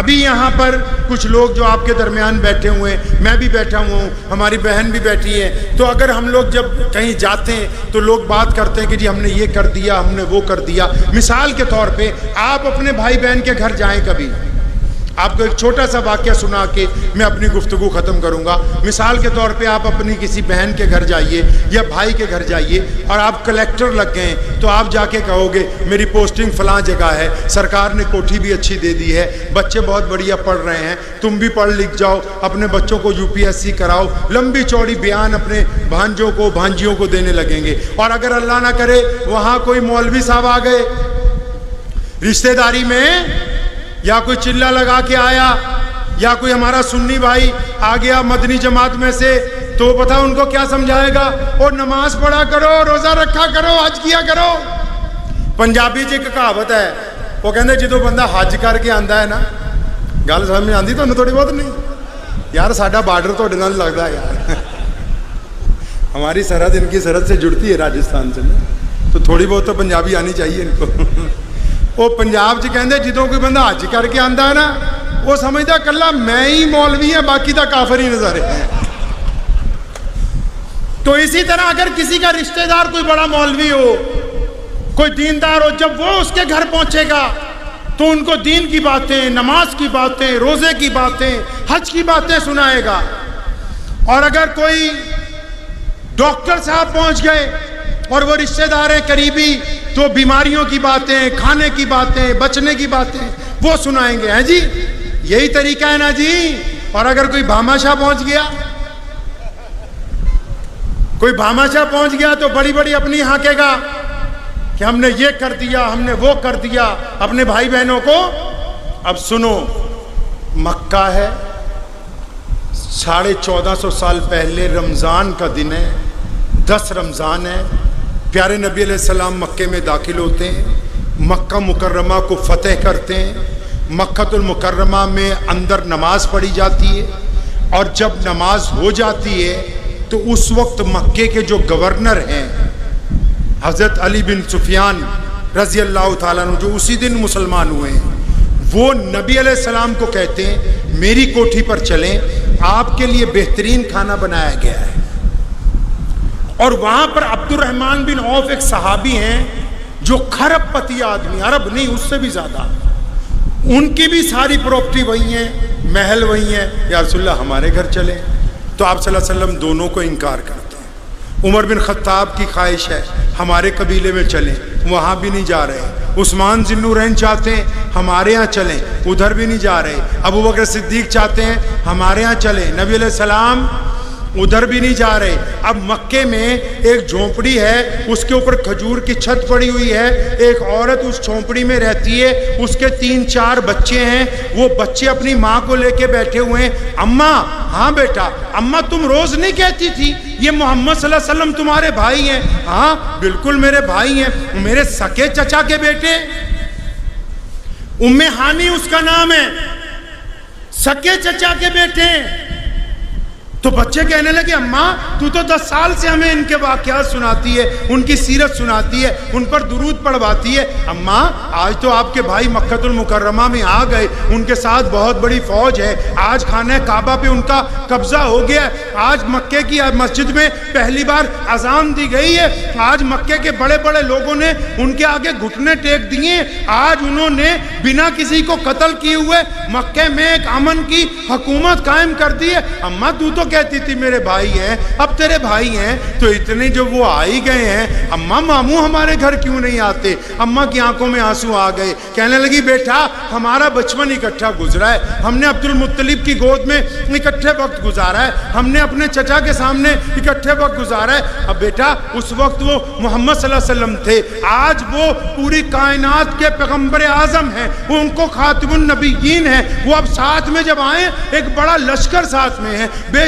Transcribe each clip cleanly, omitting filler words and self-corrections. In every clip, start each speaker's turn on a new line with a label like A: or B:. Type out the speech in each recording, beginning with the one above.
A: ابھی یہاں پر کچھ لوگ جو آپ کے درمیان بیٹھے ہوئے ہیں، میں بھی بیٹھا ہوا ہوں، ہماری بہن بھی بیٹھی ہے، تو اگر ہم لوگ جب کہیں جاتے ہیں تو لوگ بات کرتے ہیں کہ جی ہم نے یہ کر دیا، ہم نے وہ کر دیا۔ مثال کے طور پہ آپ اپنے بھائی بہن کے گھر جائیں کبھی، آپ کو ایک چھوٹا سا واقعہ سنا کے میں اپنی گفتگو ختم کروں گا۔ مثال کے طور پہ آپ اپنی کسی بہن کے گھر جائیے یا بھائی کے گھر جائیے اور آپ کلیکٹر لگ گئے تو آپ جا کے کہو گے میری پوسٹنگ فلاں جگہ ہے، سرکار نے کوٹھی بھی اچھی دے دی ہے، بچے بہت بڑھیا پڑھ رہے ہیں، تم بھی پڑھ لکھ جاؤ، اپنے بچوں کو UPSC کراؤ، لمبی چوڑی بیان اپنے بھانجوں کو بھانجیوں کو دینے لگیں گے۔ اور اگر اللہ نہ کرے وہاں کوئی مولوی صاحب آ گئے رشتہ داری میں، یا کوئی چلہ لگا کے آیا، یا کوئی ہمارا سنی بھائی آ گیا مدنی جماعت میں سے، تو پتہ ان کو کیا سمجھائے گا؟ اور نماز پڑھا کرو، روزہ رکھا کرو، حج کیا کرو۔ پنجابی جی ایک کہاوت ہے، وہ کہتے جدو بندہ حج کر کے آندا ہے نا، گل سمجھ میں آندی تمہیں تھوڑی بہت؟ نہیں یار، ساڈا بارڈر تہاڈے نال لگدا ہے یار، ہماری سرحد ان کی سرحد سے جڑتی ہے راجستھان سے، تو تھوڑی بہت تو پنجابی آنی چاہیے ان کو۔ وہ پنجاب کہندے جدوں کوئی بندہ حج کر کے آندا ہے نا، وہ سمجھدا کلا میں ہی مولوی ہے، باقی دا کافر ہی نظر ہے۔ تو اسی طرح اگر کسی کا رشتہ دار کوئی بڑا مولوی ہو، کوئی دیندار ہو، جب وہ اس کے گھر پہنچے گا تو ان کو دین کی باتیں، نماز کی باتیں، روزے کی باتیں، حج کی باتیں سنائے گا۔ اور اگر کوئی ڈاکٹر صاحب پہنچ گئے اور وہ رشتہ دار ہیں قریبی، تو بیماریوں کی باتیں، کھانے کی باتیں، بچنے کی باتیں وہ سنائیں گے۔ ہیں جی، یہی طریقہ ہے نا جی۔ اور اگر کوئی بھاماشاہ پہنچ گیا، کوئی بھاماشاہ پہنچ گیا تو بڑی بڑی اپنی ہانکے گا کہ ہم نے یہ کر دیا، ہم نے وہ کر دیا اپنے بھائی بہنوں کو۔ اب سنو، مکہ ہے، 1450 سال پہلے رمضان کا دن ہے، 10 رمضان ہے، پیارے نبی علیہ السلام مکے میں داخل ہوتے ہیں، مکہ مکرمہ کو فتح کرتے ہیں۔ مکہ المکرمہ میں اندر نماز پڑھی جاتی ہے، اور جب نماز ہو جاتی ہے تو اس وقت مکے کے جو گورنر ہیں حضرت علی بن سفیان رضی اللہ تعالیٰ عنہ، جو اسی دن مسلمان ہوئے ہیں، وہ نبی علیہ السلام کو کہتے ہیں میری کوٹھی پر چلیں، آپ کے لیے بہترین کھانا بنایا گیا ہے۔ اور وہاں پر عبد الرحمن بن عوف ایک صحابی ہیں جو کھرب پتی آدمی، عرب نہیں اس سے بھی زیادہ، ان کی بھی ساری پراپرٹی وہی ہیں، محل وہی ہیں۔ یا رسول اللہ ہمارے گھر چلیں، تو آپ صلی اللہ علیہ وسلم دونوں کو انکار کرتے ہیں۔ عمر بن خطاب کی خواہش ہے ہمارے قبیلے میں چلیں، وہاں بھی نہیں جا رہے۔ عثمان ذی النورین چاہتے ہیں ہمارے ہاں چلیں، ادھر بھی نہیں جا رہے۔ ابو بکر صدیق چاہتے ہیں ہمارے ہاں چلیں، نبی علیہ السلام ادھر بھی نہیں جا رہے۔ اب مکے میں ایک جھونپڑی ہے، اس کے اوپر کھجور کی چھت پڑی ہوئی ہے، ایک عورت اس جھونپڑی میں رہتی ہے، اس کے 3-4 بچے ہیں، وہ بچے اپنی ماں کو لے کے بیٹھے ہوئے ہیں۔ اماں، ہاں بیٹا، اماں تم روز نہیں کہتی تھی یہ محمد صلی اللہ علیہ وسلم تمہارے بھائی ہیں؟ ہاں بالکل میرے بھائی ہیں، میرے سکے چچا کے بیٹے، ام ہانی اس کا نام ہے، سکے چچا کے بیٹے۔ تو بچے کہنے لگے اماں تو 10 سال سے ہمیں ان کے واقعات سناتی ہے، ان کی سیرت سناتی ہے، ان پر درود پڑھواتی ہے، اماں آج تو آپ کے بھائی مکہ المکرمہ میں آ گئے، ان کے ساتھ بہت بڑی فوج ہے، آج خانہ کعبہ پہ ان کا قبضہ ہو گیا ہے، آج مکے کی مسجد میں پہلی بار اذان دی گئی ہے، آج مکے کے بڑے بڑے لوگوں نے ان کے آگے گھٹنے ٹیک دیے، آج انہوں نے بنا کسی کو قتل کیے ہوئے مکے میں ایک امن کی حکومت قائم کر دی ہے۔ اماں تو کہتی تھی میرے بھائی ہیں، اب تیرے بھائی ہیں تو اتنے جب وہ آ ہی گئے ہیں، اماں ماموں ہمارے گھر کیوں نہیں آتے؟ اماں کی آنکھوں میں آنسو آ گئے، کہنے لگی بیٹا ہمارا بچپن اکٹھا گزرا ہے، ہم نے عبد المطلب کی گود میں اکٹھے وقت گزارا ہے، ہم نے اپنے چچا کے سامنے اکٹھے وقت گزارا ہے۔ اب بیٹا اس وقت وہ محمد صلی اللہ علیہ وسلم تھے، آج وہ پوری کائنات کے پیغمبر اعظم ہیں، وہ ان کو خاتم النبیین ہیں، وہ اب ساتھ میں جب آئیں ایک بڑا لشکر ساتھ میں ہے، بے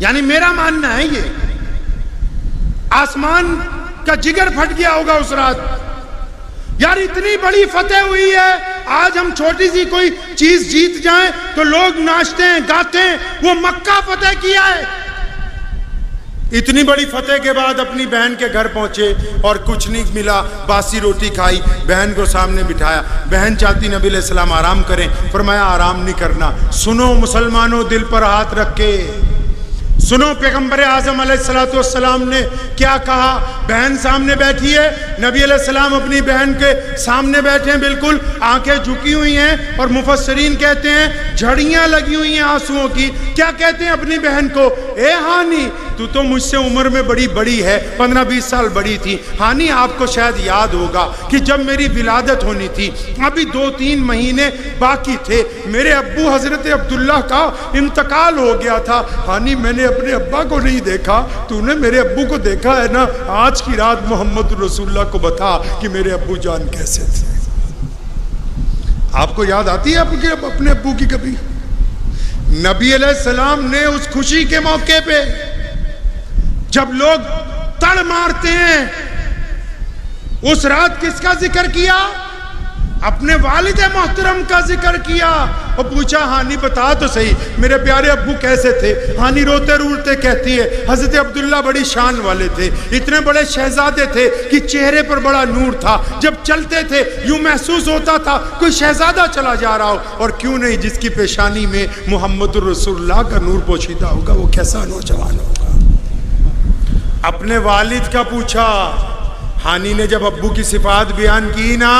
A: یعنی میرا ماننا ہے یہ آسمان کا جگر پھٹ گیا ہوگا اس رات. یار اتنی بڑی فتح ہوئی ہے, آج ہم چھوٹی سی کوئی چیز جیت جائیں تو لوگ ناچتے ہیں گاتے ہیں, وہ مکہ فتح کیا ہے. اتنی بڑی فتح کے بعد اپنی بہن کے گھر پہنچے اور کچھ نہیں ملا, باسی روٹی کھائی, بہن کو سامنے بٹھایا. بہن چاہتی نبی علیہ السلام آرام کریں, فرمایا آرام نہیں کرنا. سنو مسلمانوں, دل پر ہاتھ رکھ کے سنو, پیغمبر اعظم علیہ السلام نے کیا کہا. بہن سامنے بیٹھی ہے, نبی علیہ السلام اپنی بہن کے سامنے بیٹھے ہیں, بالکل آنکھیں جھکی ہوئی ہیں, اور مفسرین کہتے ہیں جھڑیاں لگی ہوئی ہیں آنسوؤں کی. کیا کہتے ہیں اپنی بہن کو, اے ہانی تو مجھ سے عمر میں بڑی ہے, 15-20 سال بڑی تھی. ہانی آپ کو شاید یاد ہوگا کہ جب میری ولادت ہونی تھی, ابھی 2-3 مہینے باقی تھے, میرے ابو حضرت عبداللہ کا انتقال ہو گیا تھا. ہانی میں نے اپنے ابا کو نہیں دیکھا, تو نے میرے ابو کو دیکھا ہے نا, آج کی رات محمد رسول اللہ کو بتا کہ میرے ابو جان کیسے تھے. آپ کو یاد آتی ہے اپنے ابو کی کبھی؟ نبی علیہ السلام نے اس خوشی کے موقع پہ جب لوگ تڑ مارتے ہیں, اس رات کس کا ذکر کیا؟ اپنے والد محترم کا ذکر کیا, اور پوچھا ہانی بتا تو صحیح میرے پیارے ابو کیسے تھے. ہانی روتے روتے کہتی ہے حضرت عبداللہ بڑی شان والے تھے, اتنے بڑے شہزادے تھے کہ چہرے پر بڑا نور تھا, جب چلتے تھے یوں محسوس ہوتا تھا کوئی شہزادہ چلا جا رہا ہو. اور کیوں نہیں, جس کی پیشانی میں محمد رسول اللہ کا نور پوشیدہ ہوگا وہ کیسا نوجوان ہوگا. اپنے والد کا پوچھا. ہانی نے جب ابو کی صفات بیان کی نا,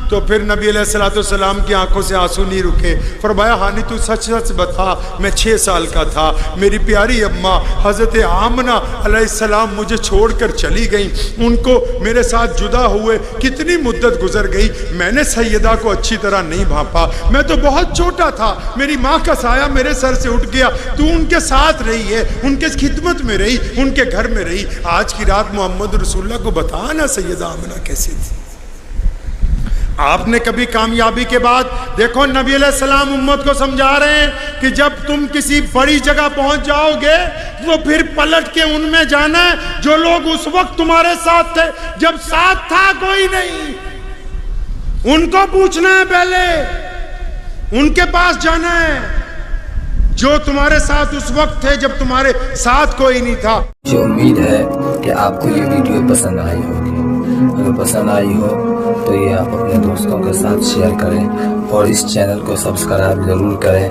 A: تو پھر نبی علیہ السلام کی آنکھوں سے آنسو نہیں رکے. فرمایا ہانی تو سچ سچ بتا, میں 6 سال کا تھا, میری پیاری اماں حضرت آمنہ علیہ السلام مجھے چھوڑ کر چلی گئیں, ان کو میرے ساتھ جدا ہوئے کتنی مدت گزر گئی, میں نے سیدہ کو اچھی طرح نہیں بھانپا, میں تو بہت چھوٹا تھا, میری ماں کا سایہ میرے سر سے اٹھ گیا, تو ان کے ساتھ رہی ہے, ان کے خدمت میں رہی, ان کے گھر میں رہی. آج کی رات محمد رسول اللہ کو بتا نا سیدہ آمنہ کیسی تھی. آپ نے کبھی کامیابی کے بعد دیکھو, نبی علیہ السلام امت کو سمجھا رہے ہیں کہ جب تم کسی بڑی جگہ پہنچ جاؤ گے تو پھر پلٹ کے ان میں جانا ہے جو لوگ اس وقت تمہارے ساتھ تھے جب ساتھ تھا کوئی نہیں. ان کو پوچھنا ہے پہلے, ان کے پاس جانا ہے جو تمہارے ساتھ اس وقت تھے جب تمہارے ساتھ کوئی نہیں تھا.
B: مجھے امید ہے کہ آپ کو یہ ویڈیو پسند آئی ہوگی. اگر پسند آئی ہو تو یہ آپ اپنے دوستوں کے ساتھ شیئر کریں, اور اس چینل کو سبسکرائب ضرور کریں.